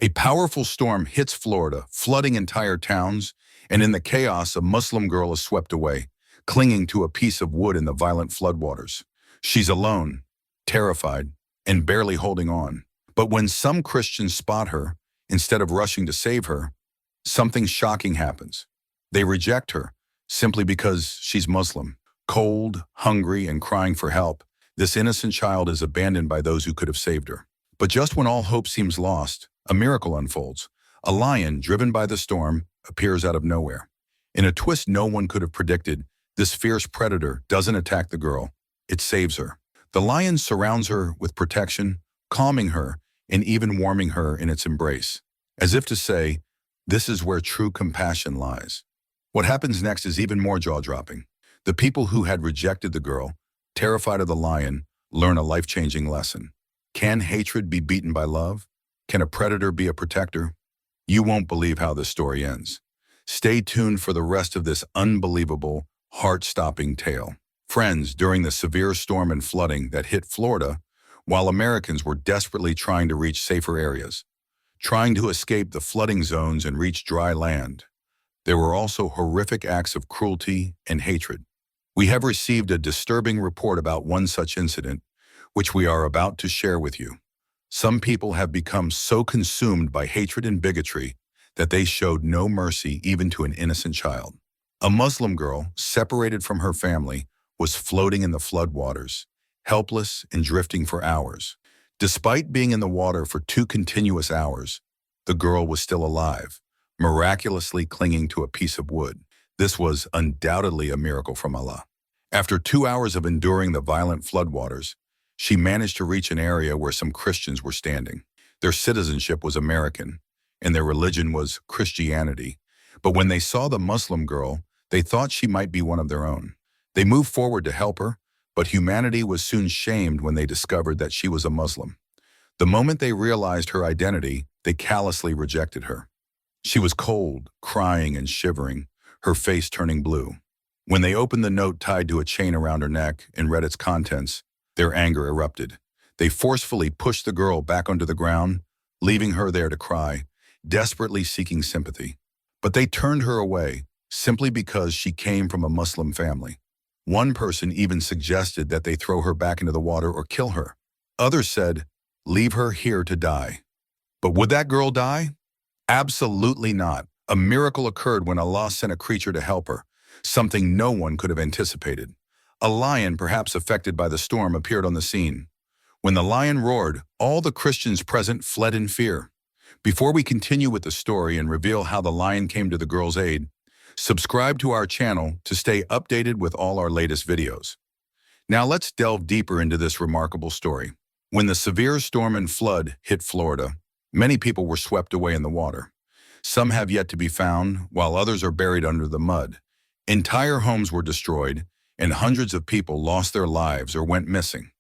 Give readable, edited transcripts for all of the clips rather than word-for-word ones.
A powerful storm hits Florida, flooding entire towns, and in the chaos, a Muslim girl is swept away, clinging to a piece of wood in the violent floodwaters. She's alone, terrified, and barely holding on. But when some Christians spot her, instead of rushing to save her, something shocking happens. They reject her, simply because she's Muslim. Cold, hungry, and crying for help, this innocent child is abandoned by those who could have saved her. But just when all hope seems lost, a miracle unfolds. A lion, driven by the storm, appears out of nowhere. In a twist no one could have predicted, this fierce predator doesn't attack the girl, it saves her. The lion surrounds her with protection, calming her, and even warming her in its embrace, as if to say, this is where true compassion lies. What happens next is even more jaw-dropping. The people who had rejected the girl, terrified of the lion, learn a life-changing lesson. Can hatred be beaten by love? Can a predator be a protector? You won't believe how this story ends. Stay tuned for the rest of this unbelievable, heart-stopping tale. Friends, during the severe storm and flooding that hit Florida, while Americans were desperately trying to reach safer areas, trying to escape the flooding zones and reach dry land, there were also horrific acts of cruelty and hatred. We have received a disturbing report about one such incident, which we are about to share with you. Some people have become so consumed by hatred and bigotry that they showed no mercy even to an innocent child. A Muslim girl, separated from her family, was floating in the floodwaters, helpless and drifting for hours. Despite being in the water for 2 continuous hours, the girl was still alive, miraculously clinging to a piece of wood. This was undoubtedly a miracle from Allah. After 2 hours of enduring the violent floodwaters, she managed to reach an area where some Christians were standing. Their citizenship was American, and their religion was Christianity. But when they saw the Muslim girl, they thought she might be one of their own. They moved forward to help her, but humanity was soon shamed when they discovered that she was a Muslim. The moment they realized her identity, they callously rejected her. She was cold, crying and shivering, her face turning blue. When they opened the note tied to a chain around her neck and read its contents, their anger erupted. They forcefully pushed the girl back onto the ground, leaving her there to cry, desperately seeking sympathy. But they turned her away, simply because she came from a Muslim family. One person even suggested that they throw her back into the water or kill her. Others said, leave her here to die. But would that girl die? Absolutely not. A miracle occurred when Allah sent a creature to help her, something no one could have anticipated. A lion, perhaps affected by the storm, appeared on the scene. When the lion roared, all the Christians present fled in fear. Before we continue with the story and reveal how the lion came to the girl's aid, subscribe to our channel to stay updated with all our latest videos. Now let's delve deeper into this remarkable story. When the severe storm and flood hit Florida, many people were swept away in the water. Some have yet to be found, while others are buried under the mud. Entire homes were destroyed, and hundreds of people lost their lives or went missing.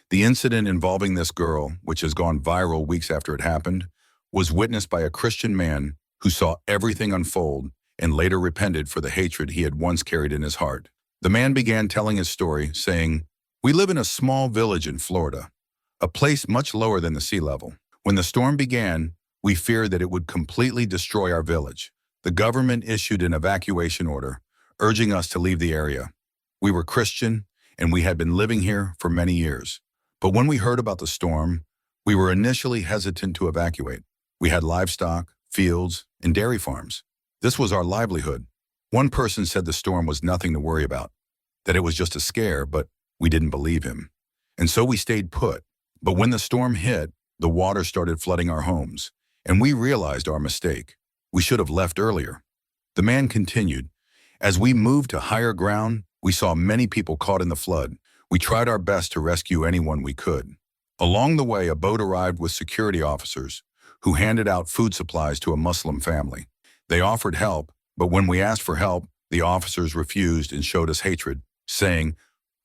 The incident involving this girl, which has gone viral weeks after it happened, was witnessed by a Christian man who saw everything unfold and later repented for the hatred he had once carried in his heart. The man began telling his story, saying, "We live in a small village in Florida, a place much lower than the sea level. When the storm began, we feared that it would completely destroy our village. The government issued an evacuation order, urging us to leave the area. We were Christian, and we had been living here for many years. But when we heard about the storm, we were initially hesitant to evacuate. We had livestock, fields, and dairy farms. This was our livelihood. One person said the storm was nothing to worry about, that it was just a scare, but we didn't believe him. And so we stayed put. But when the storm hit, the water started flooding our homes, and we realized our mistake. We should have left earlier." The man continued, "As we moved to higher ground, we saw many people caught in the flood. We tried our best to rescue anyone we could. Along the way, a boat arrived with security officers who handed out food supplies to a Muslim family. They offered help, but when we asked for help, the officers refused and showed us hatred, saying,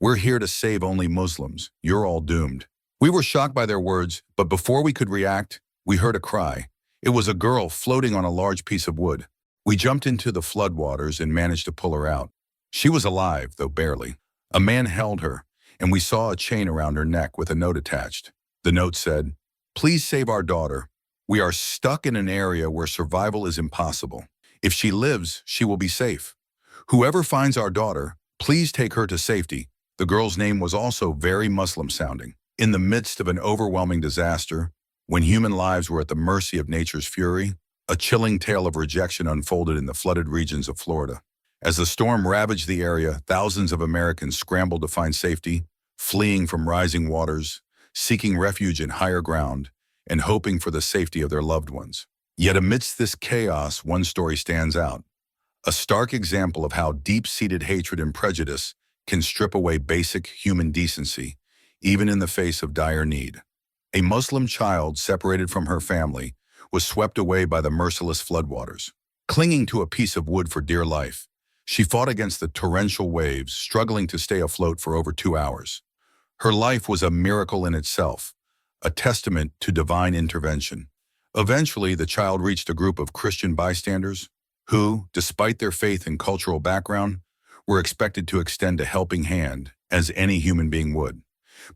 'We're here to save only Muslims. You're all doomed.' We were shocked by their words, but before we could react, we heard a cry. It was a girl floating on a large piece of wood. We jumped into the floodwaters and managed to pull her out. She was alive, though barely. A man held her, and we saw a chain around her neck with a note attached. The note said, 'Please save our daughter. We are stuck in an area where survival is impossible. If she lives, she will be safe. Whoever finds our daughter, please take her to safety." The girl's name was also very Muslim sounding. In the midst of an overwhelming disaster, when human lives were at the mercy of nature's fury, a chilling tale of rejection unfolded in the flooded regions of Florida. As the storm ravaged the area, thousands of Americans scrambled to find safety, fleeing from rising waters, seeking refuge in higher ground, and hoping for the safety of their loved ones. Yet amidst this chaos, one story stands out, a stark example of how deep-seated hatred and prejudice can strip away basic human decency, even in the face of dire need. A Muslim child separated from her family was swept away by the merciless floodwaters. Clinging to a piece of wood for dear life, she fought against the torrential waves, struggling to stay afloat for over 2 hours. Her life was a miracle in itself, a testament to divine intervention. Eventually, the child reached a group of Christian bystanders who, despite their faith and cultural background, were expected to extend a helping hand, as any human being would.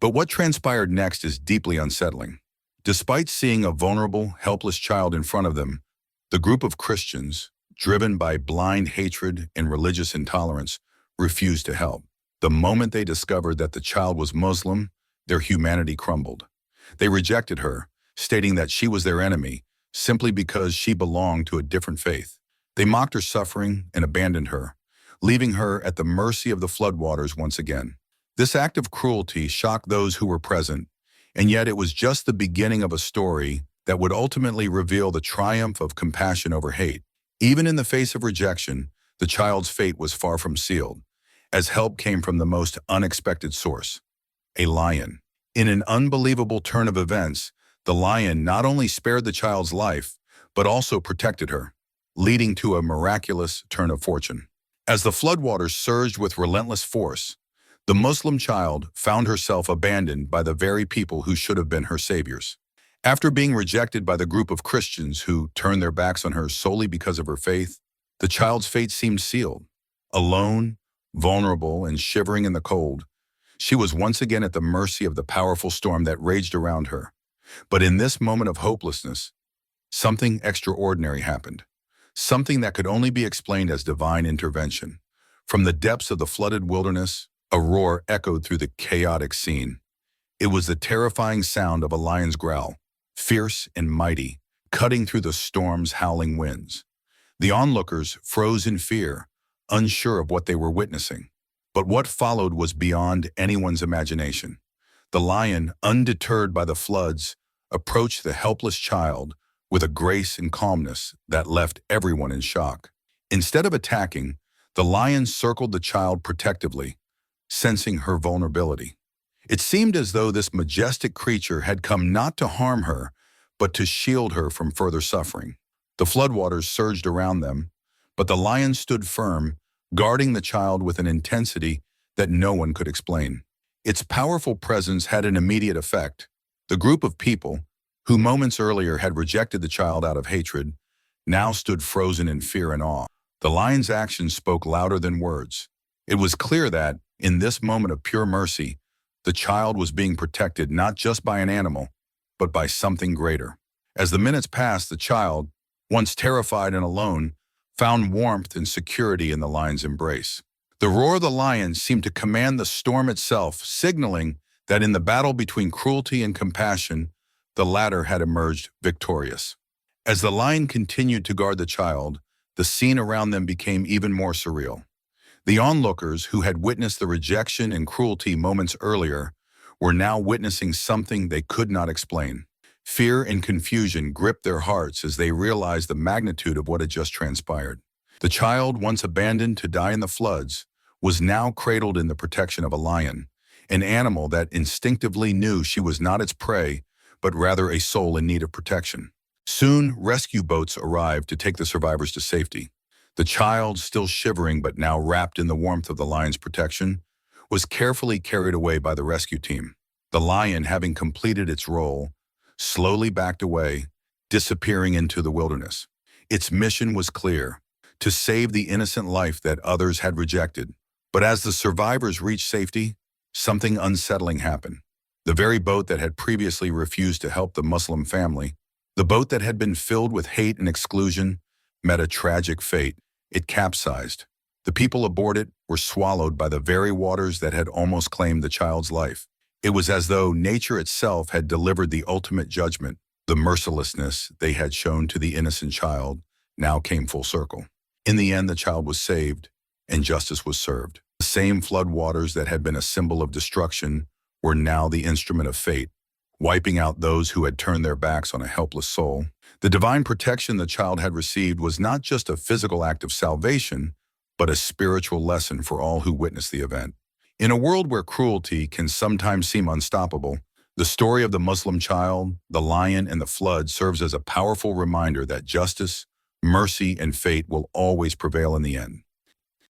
But what transpired next is deeply unsettling. Despite seeing a vulnerable, helpless child in front of them, the group of Christians, driven by blind hatred and religious intolerance, refused to help. The moment they discovered that the child was Muslim, their humanity crumbled. They rejected her, stating that she was their enemy, simply because she belonged to a different faith. They mocked her suffering and abandoned her, leaving her at the mercy of the floodwaters once again. This act of cruelty shocked those who were present, and yet it was just the beginning of a story that would ultimately reveal the triumph of compassion over hate. Even in the face of rejection, the child's fate was far from sealed, as help came from the most unexpected source: a lion. In an unbelievable turn of events, the lion not only spared the child's life, but also protected her, leading to a miraculous turn of fortune. As the floodwaters surged with relentless force, the Muslim child found herself abandoned by the very people who should have been her saviors. After being rejected by the group of Christians who turned their backs on her solely because of her faith, the child's fate seemed sealed. Alone, vulnerable, and shivering in the cold, she was once again at the mercy of the powerful storm that raged around her. But in this moment of hopelessness, something extraordinary happened. Something that could only be explained as divine intervention. From the depths of the flooded wilderness, a roar echoed through the chaotic scene. It was the terrifying sound of a lion's growl, fierce and mighty, cutting through the storm's howling winds. The onlookers froze in fear, unsure of what they were witnessing. But what followed was beyond anyone's imagination. The lion, undeterred by the floods, approached the helpless child with a grace and calmness that left everyone in shock. Instead of attacking, the lion circled the child protectively, sensing her vulnerability. It seemed as though this majestic creature had come not to harm her, but to shield her from further suffering. The floodwaters surged around them, but the lion stood firm, guarding the child with an intensity that no one could explain. Its powerful presence had an immediate effect. The group of people, who moments earlier had rejected the child out of hatred, now stood frozen in fear and awe. The lion's actions spoke louder than words. It was clear that, in this moment of pure mercy, the child was being protected not just by an animal, but by something greater. As the minutes passed, the child, once terrified and alone, found warmth and security in the lion's embrace. The roar of the lion seemed to command the storm itself, signaling that in the battle between cruelty and compassion, the latter had emerged victorious. As the lion continued to guard the child, the scene around them became even more surreal. The onlookers, who had witnessed the rejection and cruelty moments earlier, were now witnessing something they could not explain. Fear and confusion gripped their hearts as they realized the magnitude of what had just transpired. The child, once abandoned to die in the floods, was now cradled in the protection of a lion, an animal that instinctively knew she was not its prey, but rather a soul in need of protection. Soon, rescue boats arrived to take the survivors to safety. The child, still shivering but now wrapped in the warmth of the lion's protection, was carefully carried away by the rescue team. The lion, having completed its role, slowly backed away, disappearing into the wilderness. Its mission was clear: to save the innocent life that others had rejected. But as the survivors reached safety, something unsettling happened. The very boat that had previously refused to help the Muslim family, The boat that had been filled with hate and exclusion met a tragic fate. It capsized. The people aboard it were swallowed by the very waters that had almost claimed the child's life. It was as though nature itself had delivered the ultimate judgment. The mercilessness they had shown to the innocent child now came full circle. In the end, the child was saved, and justice was served. The same floodwaters that had been a symbol of destruction were now the instrument of fate, wiping out those who had turned their backs on a helpless soul. The divine protection the child had received was not just a physical act of salvation, but a spiritual lesson for all who witnessed the event. In a world where cruelty can sometimes seem unstoppable, the story of the Muslim child, the lion, and the flood serves as a powerful reminder that justice, mercy, and fate will always prevail in the end.